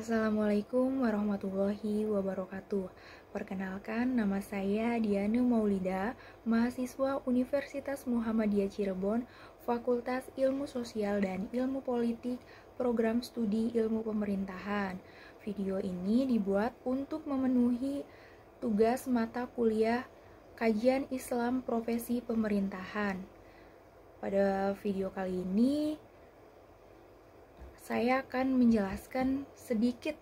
Assalamualaikum warahmatullahi wabarakatuh. Perkenalkan, nama saya Dianu Maulida, mahasiswa Universitas Muhammadiyah Cirebon, Fakultas Ilmu Sosial dan Ilmu Politik, Program Studi Ilmu Pemerintahan. Video ini dibuat untuk memenuhi tugas mata kuliah Kajian Islam Profesi Pemerintahan. Pada video kali ini, saya akan menjelaskan sedikit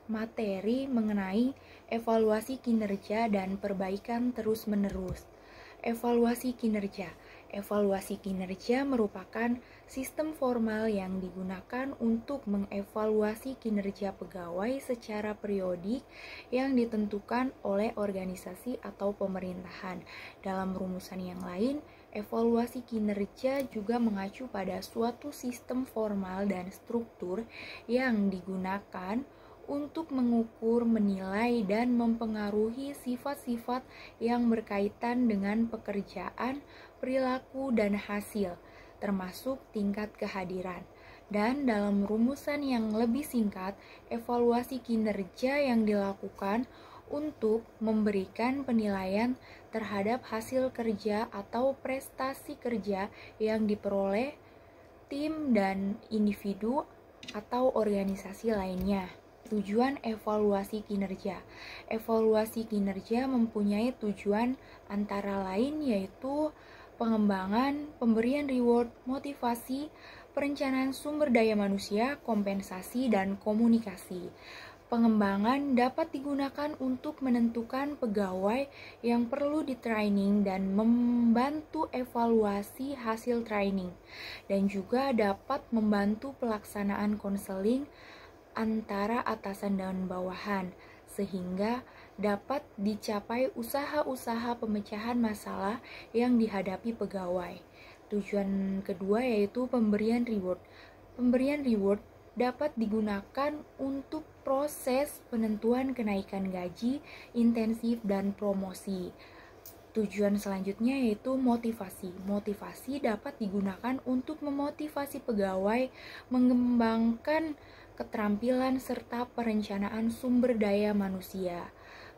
materi mengenai evaluasi kinerja dan perbaikan terus-menerus. Evaluasi kinerja. Evaluasi kinerja merupakan sistem formal yang digunakan untuk mengevaluasi kinerja pegawai secara periodik yang ditentukan oleh organisasi atau pemerintahan. Dalam rumusan yang lain, evaluasi kinerja juga mengacu pada suatu sistem formal dan struktur yang digunakan untuk mengukur, menilai, dan mempengaruhi sifat-sifat yang berkaitan dengan pekerjaan, perilaku, dan hasil, termasuk tingkat kehadiran. Dan dalam rumusan yang lebih singkat, evaluasi kinerja yang dilakukan untuk memberikan penilaian terhadap hasil kerja atau prestasi kerja yang diperoleh tim dan individu atau organisasi lainnya. Tujuan evaluasi kinerja. Evaluasi kinerja mempunyai tujuan antara lain yaitu pengembangan, pemberian reward, motivasi, perencanaan sumber daya manusia, kompensasi, dan komunikasi. Pengembangan dapat digunakan untuk menentukan pegawai yang perlu di-training dan membantu evaluasi hasil training, dan juga dapat membantu pelaksanaan konseling antara atasan dan bawahan, sehingga dapat dicapai usaha-usaha pemecahan masalah yang dihadapi pegawai. Tujuan kedua yaitu pemberian reward. Pemberian reward dapat digunakan untuk proses penentuan kenaikan gaji, intensif, dan promosi. Tujuan selanjutnya yaitu motivasi. Motivasi dapat digunakan untuk memotivasi pegawai mengembangkan keterampilan serta perencanaan sumber daya manusia.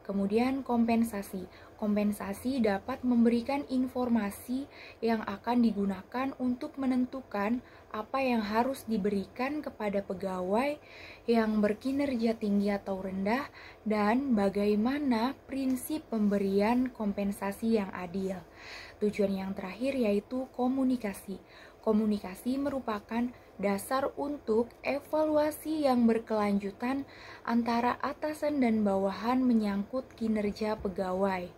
Kemudian kompensasi. Kompensasi dapat memberikan informasi yang akan digunakan untuk menentukan apa yang harus diberikan kepada pegawai yang berkinerja tinggi atau rendah dan bagaimana prinsip pemberian kompensasi yang adil. Tujuan yang terakhir yaitu komunikasi. Komunikasi merupakan dasar untuk evaluasi yang berkelanjutan antara atasan dan bawahan menyangkut kinerja pegawai.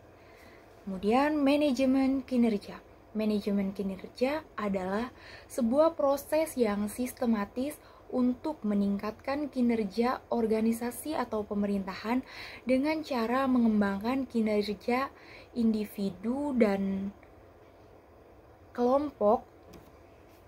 Kemudian manajemen kinerja. Manajemen kinerja adalah sebuah proses yang sistematis untuk meningkatkan kinerja organisasi atau pemerintahan dengan cara mengembangkan kinerja individu dan kelompok.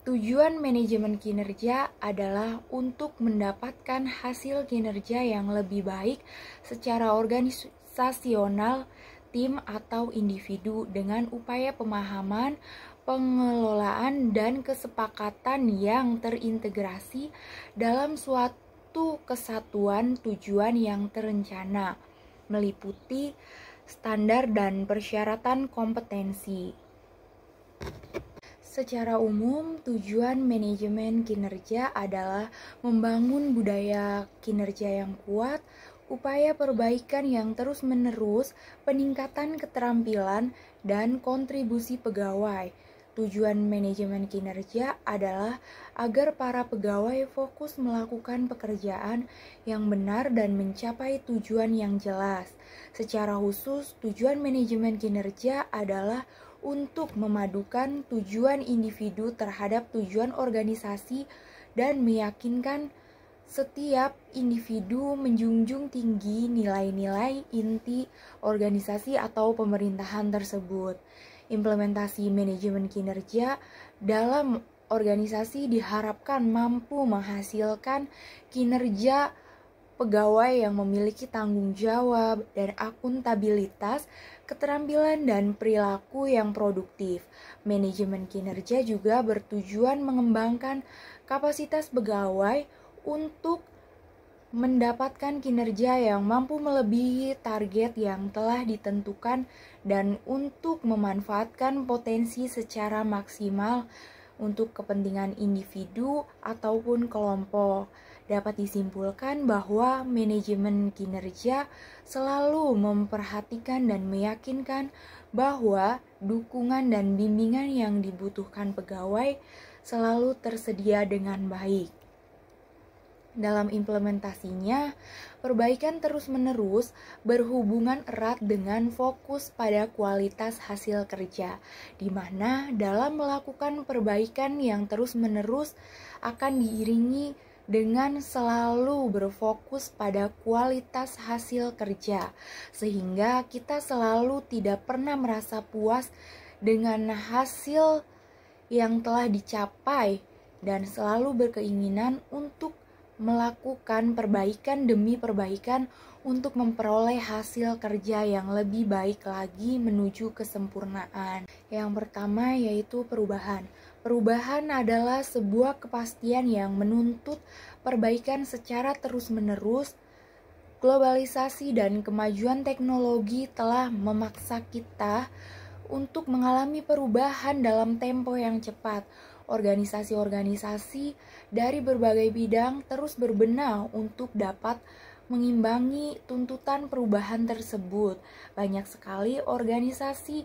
Tujuan manajemen kinerja adalah untuk mendapatkan hasil kinerja yang lebih baik secara organisasional, tim atau individu dengan upaya pemahaman, pengelolaan, dan kesepakatan yang terintegrasi dalam suatu kesatuan tujuan yang terencana, meliputi standar dan persyaratan kompetensi. Secara umum, tujuan manajemen kinerja adalah membangun budaya kinerja yang kuat, upaya perbaikan yang terus-menerus, peningkatan keterampilan, dan kontribusi pegawai. Tujuan manajemen kinerja adalah agar para pegawai fokus melakukan pekerjaan yang benar dan mencapai tujuan yang jelas. Secara khusus, tujuan manajemen kinerja adalah untuk memadukan tujuan individu terhadap tujuan organisasi dan meyakinkan setiap individu menjunjung tinggi nilai-nilai inti organisasi atau pemerintahan tersebut. Implementasi manajemen kinerja dalam organisasi diharapkan mampu menghasilkan kinerja pegawai yang memiliki tanggung jawab dan akuntabilitas, keterampilan dan perilaku yang produktif. Manajemen kinerja juga bertujuan mengembangkan kapasitas pegawai untuk mendapatkan kinerja yang mampu melebihi target yang telah ditentukan dan untuk memanfaatkan potensi secara maksimal untuk kepentingan individu ataupun kelompok. Dapat disimpulkan bahwa manajemen kinerja selalu memperhatikan dan meyakinkan bahwa dukungan dan bimbingan yang dibutuhkan pegawai selalu tersedia dengan baik. Dalam implementasinya, perbaikan terus-menerus berhubungan erat dengan fokus pada kualitas hasil kerja, di mana dalam melakukan perbaikan yang terus-menerus akan diiringi dengan selalu berfokus pada kualitas hasil kerja, sehingga kita selalu tidak pernah merasa puas dengan hasil yang telah dicapai dan selalu berkeinginan untuk melakukan perbaikan demi perbaikan untuk memperoleh hasil kerja yang lebih baik lagi menuju kesempurnaan. Yang pertama yaitu perubahan. Perubahan adalah sebuah kepastian yang menuntut perbaikan secara terus-menerus. Globalisasi dan kemajuan teknologi telah memaksa kita untuk mengalami perubahan dalam tempo yang cepat. Organisasi-organisasi dari berbagai bidang terus berbenah untuk dapat mengimbangi tuntutan perubahan tersebut. Banyak sekali organisasi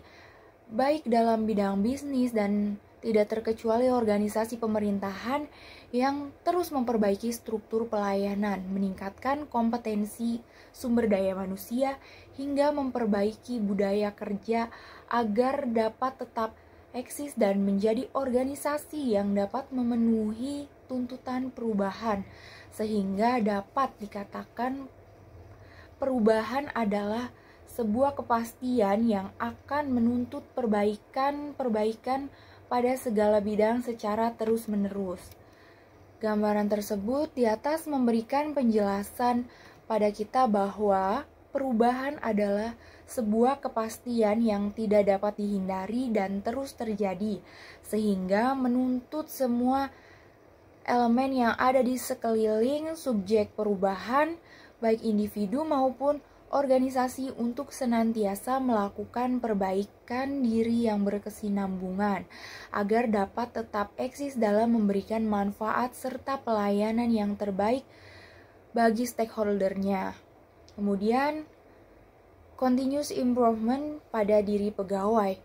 baik dalam bidang bisnis dan tidak terkecuali organisasi pemerintahan yang terus memperbaiki struktur pelayanan, meningkatkan kompetensi sumber daya manusia, hingga memperbaiki budaya kerja agar dapat tetap eksis dan menjadi organisasi yang dapat memenuhi tuntutan perubahan, sehingga dapat dikatakan perubahan adalah sebuah kepastian yang akan menuntut perbaikan pada segala bidang secara terus-menerus. Gambaran tersebut di atas memberikan penjelasan pada kita bahwa perubahan adalah sebuah kepastian yang tidak dapat dihindari dan terus terjadi, sehingga menuntut semua elemen yang ada di sekeliling subjek perubahan, baik individu maupun organisasi, untuk senantiasa melakukan perbaikan diri yang berkesinambungan agar dapat tetap eksis dalam memberikan manfaat serta pelayanan yang terbaik bagi stakeholdernya. Kemudian, continuous improvement pada diri pegawai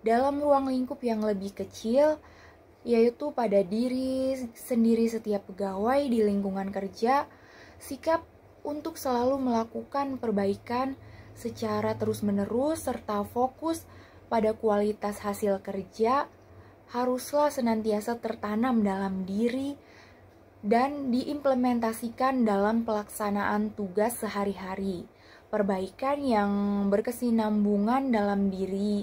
dalam ruang lingkup yang lebih kecil, yaitu pada diri sendiri setiap pegawai di lingkungan kerja. Sikap untuk selalu melakukan perbaikan secara terus-menerus serta fokus pada kualitas hasil kerja haruslah senantiasa tertanam dalam diri dan diimplementasikan dalam pelaksanaan tugas sehari-hari. Perbaikan yang berkesinambungan dalam diri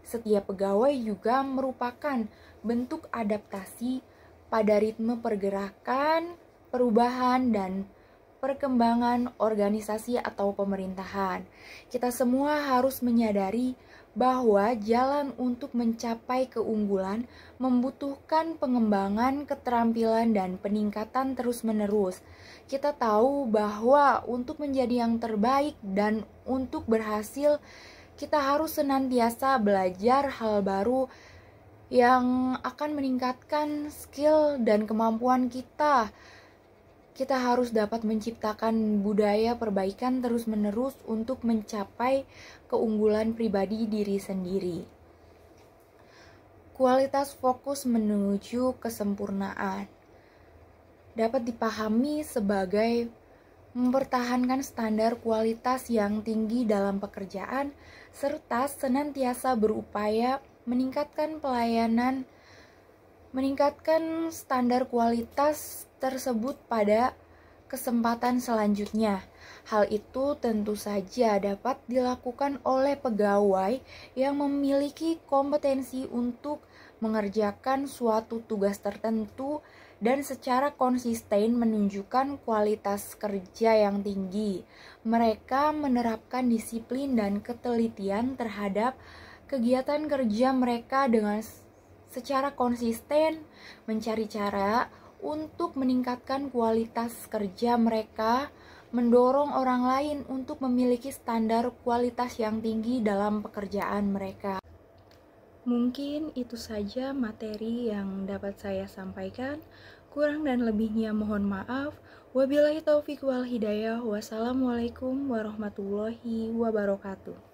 setiap pegawai juga merupakan bentuk adaptasi pada ritme pergerakan, perubahan, dan perkembangan organisasi atau pemerintahan. Kita semua harus menyadari bahwa jalan untuk mencapai keunggulan membutuhkan pengembangan keterampilan dan peningkatan terus-menerus. Kita tahu bahwa untuk menjadi yang terbaik dan untuk berhasil, kita harus senantiasa belajar hal baru yang akan meningkatkan skill dan kemampuan kita. Kita harus dapat menciptakan budaya perbaikan terus-menerus untuk mencapai keunggulan pribadi diri sendiri. Kualitas fokus menuju kesempurnaan dapat dipahami sebagai mempertahankan standar kualitas yang tinggi dalam pekerjaan serta senantiasa berupaya meningkatkan pelayanan, meningkatkan standar kualitas tersebut pada kesempatan selanjutnya. Hal itu tentu saja dapat dilakukan oleh pegawai yang memiliki kompetensi untuk mengerjakan suatu tugas tertentu dan secara konsisten menunjukkan kualitas kerja yang tinggi. Mereka menerapkan disiplin dan ketelitian terhadap kegiatan kerja mereka dengan secara konsisten mencari cara untuk meningkatkan kualitas kerja mereka, mendorong orang lain untuk memiliki standar kualitas yang tinggi dalam pekerjaan mereka. Mungkin itu saja materi yang dapat saya sampaikan. Kurang dan lebihnya mohon maaf. Wabillahi taufiq wal hidayah. Wassalamualaikum warahmatullahi wabarakatuh.